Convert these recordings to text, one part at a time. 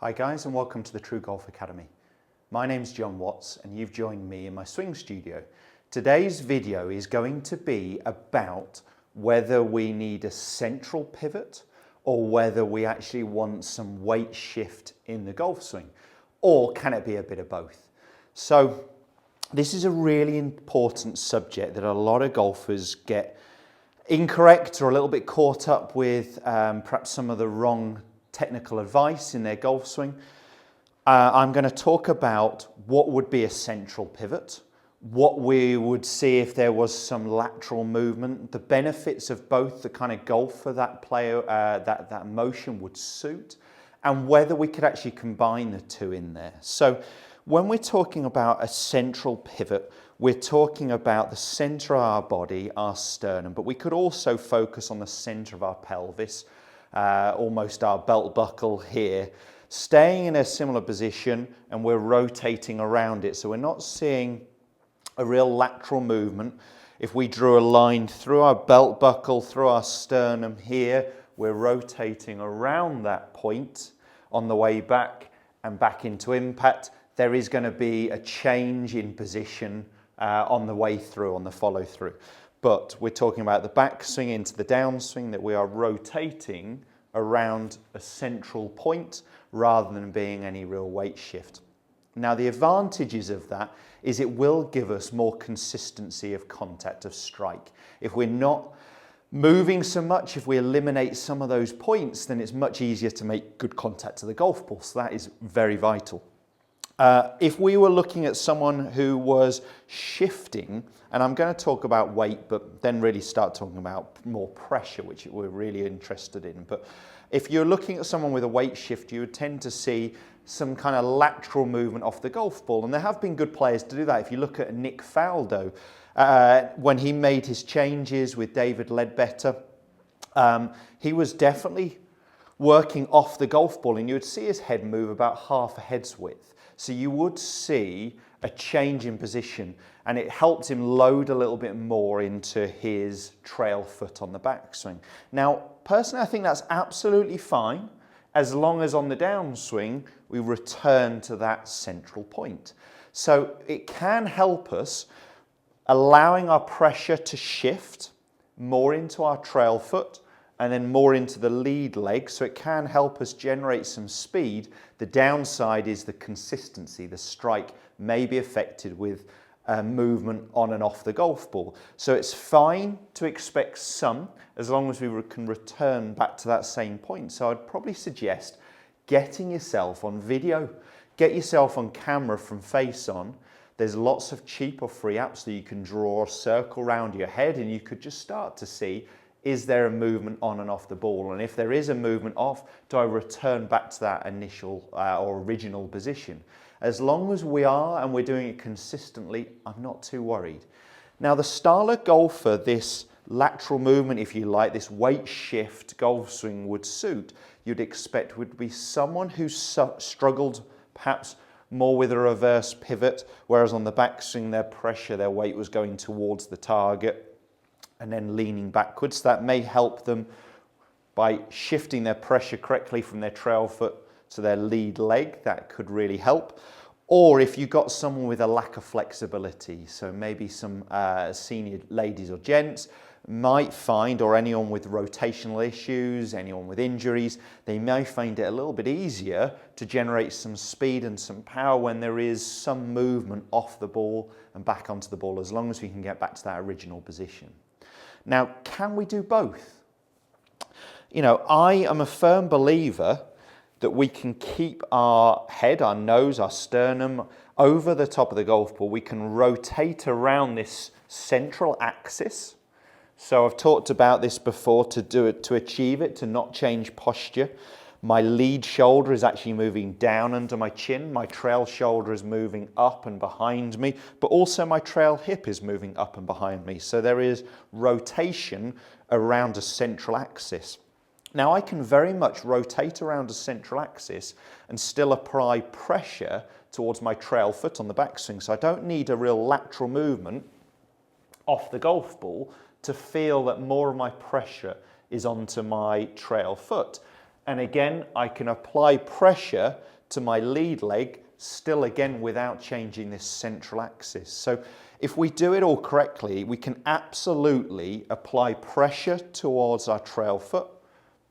Hi guys, and welcome to the TruGolf Academy. My name's Jon Watts and you've joined me in my swing studio. Today's video is going to be about whether we need a central pivot or whether we actually want some weight shift in the golf swing, or can it be a bit of both? So this is a really important subject that a lot of golfers get incorrect or a little bit caught up with, perhaps some of the wrong technical advice in their golf swing. I'm going to talk about what would be a central pivot, what we would see if there was some lateral movement, the benefits of both the kind of golfer that player, that motion would suit, and whether we could actually combine the two in there. So when we're talking about a central pivot, we're talking about the center of our body, our sternum, but we could also focus on the center of our pelvis, almost our belt buckle here, staying in a similar position, and we're rotating around it. So we're not seeing a real lateral movement. If we drew a line through our belt buckle, through our sternum here, we're rotating around that point on the way back and back into impact. There is going to be a change in position on the way through, on the follow through. But we're talking about the backswing into the downswing, that we are rotating around a central point rather than being any real weight shift. Now the advantages of that is it will give us more consistency of contact, of strike. If we're not moving so much, if we eliminate some of those points, then it's much easier to make good contact to the golf ball. So that is very vital. If we were looking at someone who was shifting, and I'm going to talk about weight, but then really start talking about more pressure, which we're really interested in. But if you're looking at someone with a weight shift, you would tend to see some kind of lateral movement off the golf ball. And there have been good players to do that. If you look at Nick Faldo, when he made his changes with David Ledbetter, he was definitely working off the golf ball, and you would see his head move about half a head's width. So you would see a change in position, and it helped him load a little bit more into his trail foot on the backswing. Now, personally, I think that's absolutely fine, as long as on the downswing, we return to that central point. So it can help us allowing our pressure to shift more into our trail foot and then more into the lead leg, so it can help us generate some speed. The downside is the consistency. The strike may be affected with movement on and off the golf ball. So it's fine to expect some, as long as we can return back to that same point. So I'd probably suggest getting yourself on video, get yourself on camera from face on. There's lots of cheap or free apps that you can draw a circle around your head, and you could just start to see, is there a movement on and off the ball? And if there is a movement off, do I return back to that initial or original position? As long as we are, and we're doing it consistently, I'm not too worried. Now the style of golfer this lateral movement, if you like, this weight shift golf swing would suit, you'd expect would be someone who struggled perhaps more with a reverse pivot, whereas on the backswing their pressure, their weight was going towards the target and then leaning backwards. That may help them by shifting their pressure correctly from their trail foot to their lead leg. That could really help. Or if you've got someone with a lack of flexibility, so maybe some senior ladies or gents might find, or anyone with rotational issues, anyone with injuries, they may find it a little bit easier to generate some speed and some power when there is some movement off the ball and back onto the ball, as long as we can get back to that original position. Now, can we do both? You know, I am a firm believer that we can keep our head, our nose, our sternum over the top of the golf ball. We can rotate around this central axis. So I've talked about this before, to do it, to achieve it, to not change posture. My lead shoulder is actually moving down under my chin. My trail shoulder is moving up and behind me, but also my trail hip is moving up and behind me. So there is rotation around a central axis. Now I can very much rotate around a central axis and still apply pressure towards my trail foot on the backswing. So I don't need a real lateral movement off the golf ball to feel that more of my pressure is onto my trail foot. And again, I can apply pressure to my lead leg, still again without changing this central axis. So if we do it all correctly, we can absolutely apply pressure towards our trail foot,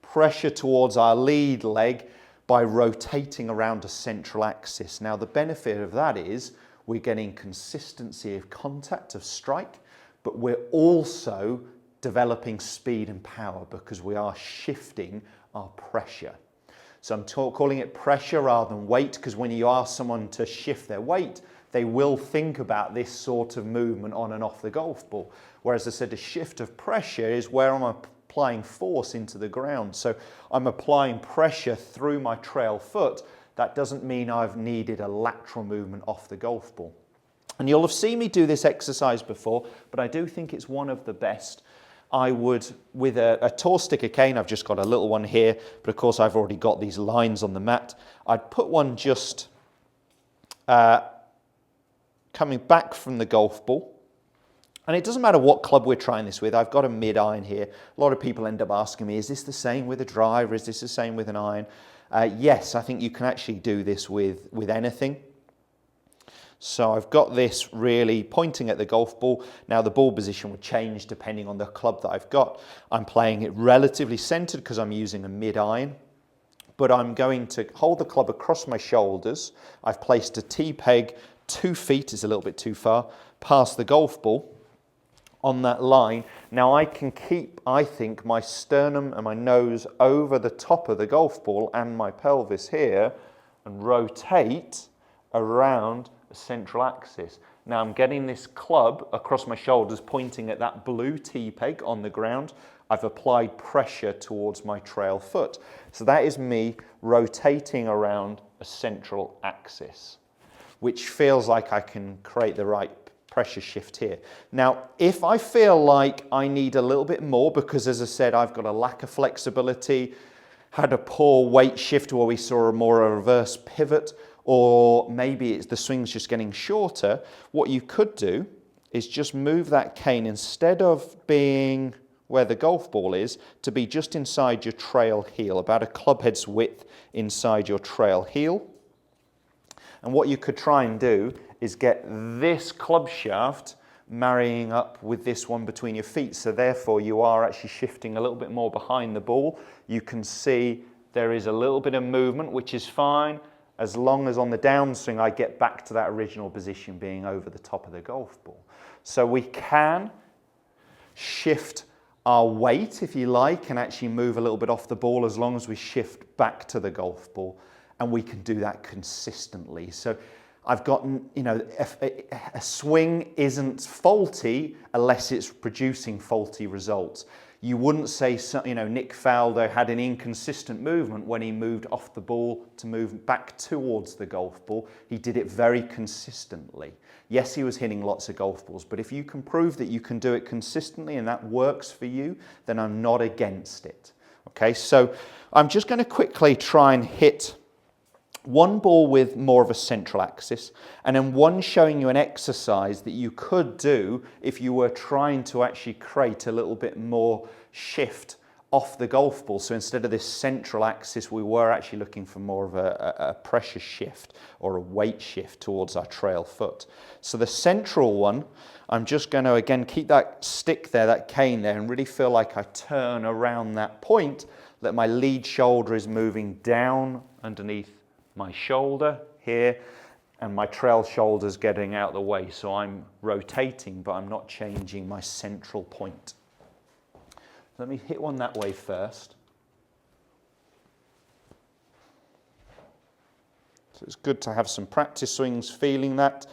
pressure towards our lead leg by rotating around a central axis. Now the benefit of that is we're getting consistency of contact, of strike, but we're also developing speed and power because we are shifting our pressure. So I'm calling it pressure rather than weight, because when you ask someone to shift their weight, they will think about this sort of movement on and off the golf ball. Whereas I said a shift of pressure is where I'm applying force into the ground. So I'm applying pressure through my trail foot. That doesn't mean I've needed a lateral movement off the golf ball. And you'll have seen me do this exercise before, but I do think it's one of the best. I would, with a tall sticker cane, I've just got a little one here, but of course I've already got these lines on the mat. I'd put one just coming back from the golf ball. And it doesn't matter what club we're trying this with. I've got a mid-iron here. A lot of people end up asking me, is this the same with a driver? Is this the same with an iron? Yes, I think you can actually do this with anything. So I've got this really pointing at the golf ball. Now the ball position will change depending on the club that I've got. I'm playing it relatively centered because I'm using a mid-iron, but I'm going to hold the club across my shoulders. I've placed a T-peg 2 feet, is a little bit too far, past the golf ball on that line. Now I can keep, I think, my sternum and my nose over the top of the golf ball and my pelvis here and rotate around a central axis. Now I'm getting this club across my shoulders pointing at that blue T-peg on the ground. I've applied pressure towards my trail foot. So that is me rotating around a central axis, which feels like I can create the right pressure shift here. Now, if I feel like I need a little bit more, because as I said, I've got a lack of flexibility, had a poor weight shift where we saw more a reverse pivot, or maybe it's the swing's just getting shorter, what you could do is just move that cane, instead of being where the golf ball is, to be just inside your trail heel, about a club head's width inside your trail heel. And what you could try and do is get this club shaft marrying up with this one between your feet. So therefore you are actually shifting a little bit more behind the ball. You can see there is a little bit of movement, which is fine, as long as on the downswing I get back to that original position being over the top of the golf ball. So we can shift our weight, if you like, and actually move a little bit off the ball as long as we shift back to the golf ball. And we can do that consistently. So I've got, you know, a swing isn't faulty unless it's producing faulty results. You wouldn't say, you know, Nick Faldo had an inconsistent movement when he moved off the ball to move back towards the golf ball. He did it very consistently. Yes, he was hitting lots of golf balls, but if you can prove that you can do it consistently and that works for you, then I'm not against it. Okay, so I'm just going to quickly try and hit one ball with more of a central axis, and then one showing you an exercise that you could do if you were trying to actually create a little bit more shift off the golf ball. So instead of this central axis, we were actually looking for more of a pressure shift or a weight shift towards our trail foot. So the central one, I'm just going to again keep that stick there, that cane there, and really feel like I turn around that point, that my lead shoulder is moving down underneath my shoulder here, and my trail shoulder's getting out of the way. So I'm rotating, but I'm not changing my central point. Let me hit one that way first. So it's good to have some practice swings, feeling that,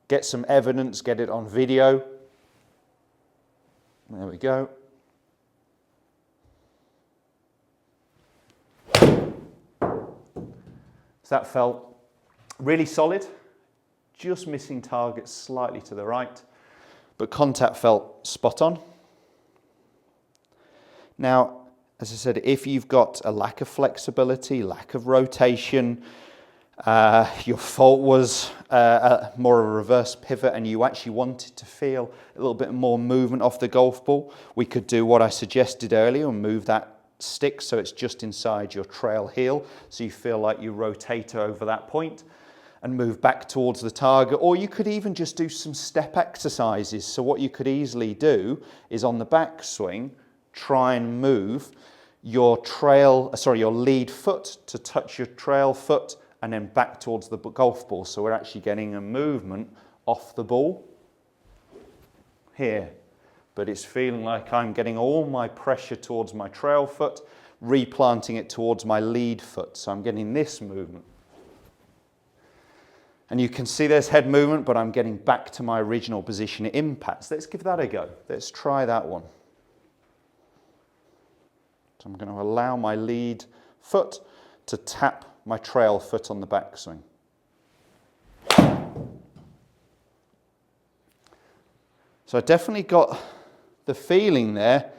get some evidence, get it on video. There we go. That felt really solid, just missing target slightly to the right, but contact felt spot on. Now, as I said, if you've got a lack of flexibility, lack of rotation, your fault was more of a reverse pivot and you actually wanted to feel a little bit more movement off the golf ball, we could do what I suggested earlier and move that stick so it's just inside your trail heel, so you feel like you rotate over that point and move back towards the target. Or you could even just do some step exercises. So what you could easily do is on the backswing, try and move your lead foot to touch your trail foot and then back towards the golf ball. So we're actually getting a movement off the ball here. But it's feeling like I'm getting all my pressure towards my trail foot, replanting it towards my lead foot. So I'm getting this movement. And you can see there's head movement, but I'm getting back to my original position at impact. So let's give that a go. Let's try that one. So I'm going to allow my lead foot to tap my trail foot on the backswing. So I definitely got the feeling there.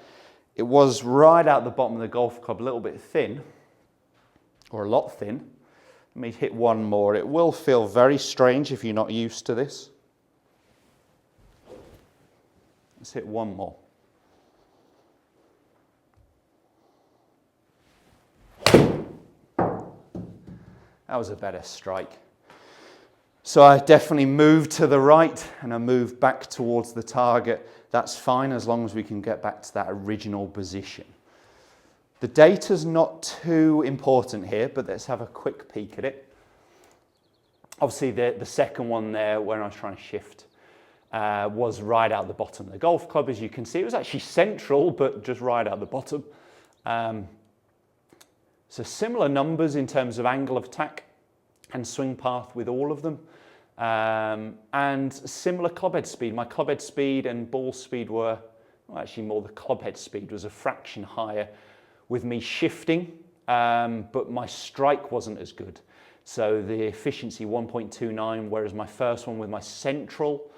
It was right out the bottom of the golf club, a little bit thin, or a lot thin. Let me hit one more. It will feel very strange if you're not used to this. Let's hit one more. That was a better strike. So I definitely moved to the right and I moved back towards the target. That's fine as long as we can get back to that original position. The data's not too important here, but let's have a quick peek at it. Obviously the second one there when I was trying to shift was right out the bottom of the golf club. As you can see, it was actually central, but just right out the bottom. So similar numbers in terms of angle of attack and swing path with all of them. And similar clubhead speed. My clubhead speed and ball speed were, well, actually more the clubhead speed was a fraction higher with me shifting, but my strike wasn't as good. So the efficiency 1.29, whereas my first one with my central,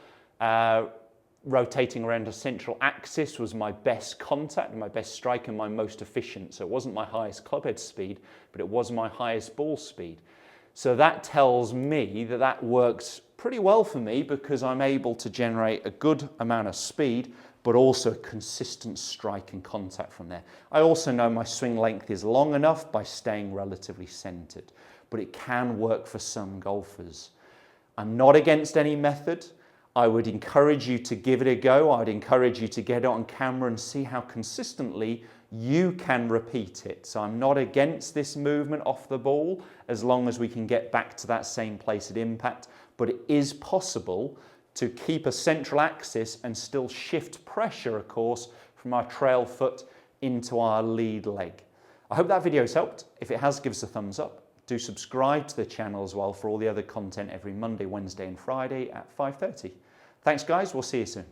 rotating around a central axis was my best contact and my best strike and my most efficient. So it wasn't my highest clubhead speed, but it was my highest ball speed. So that tells me that that works pretty well for me because I'm able to generate a good amount of speed, but also a consistent strike and contact from there. I also know my swing length is long enough by staying relatively centered, but it can work for some golfers. I'm not against any method. I would encourage you to give it a go. I'd encourage you to get it on camera and see how consistently you can repeat it. So I'm not against this movement off the ball as long as we can get back to that same place at impact, but it is possible to keep a central axis and still shift pressure, of course, from our trail foot into our lead leg. I hope that video has helped. If it has, give us a thumbs up. Do subscribe to the channel as well for all the other content every Monday, Wednesday and Friday at 5:30. Thanks guys, we'll see you soon.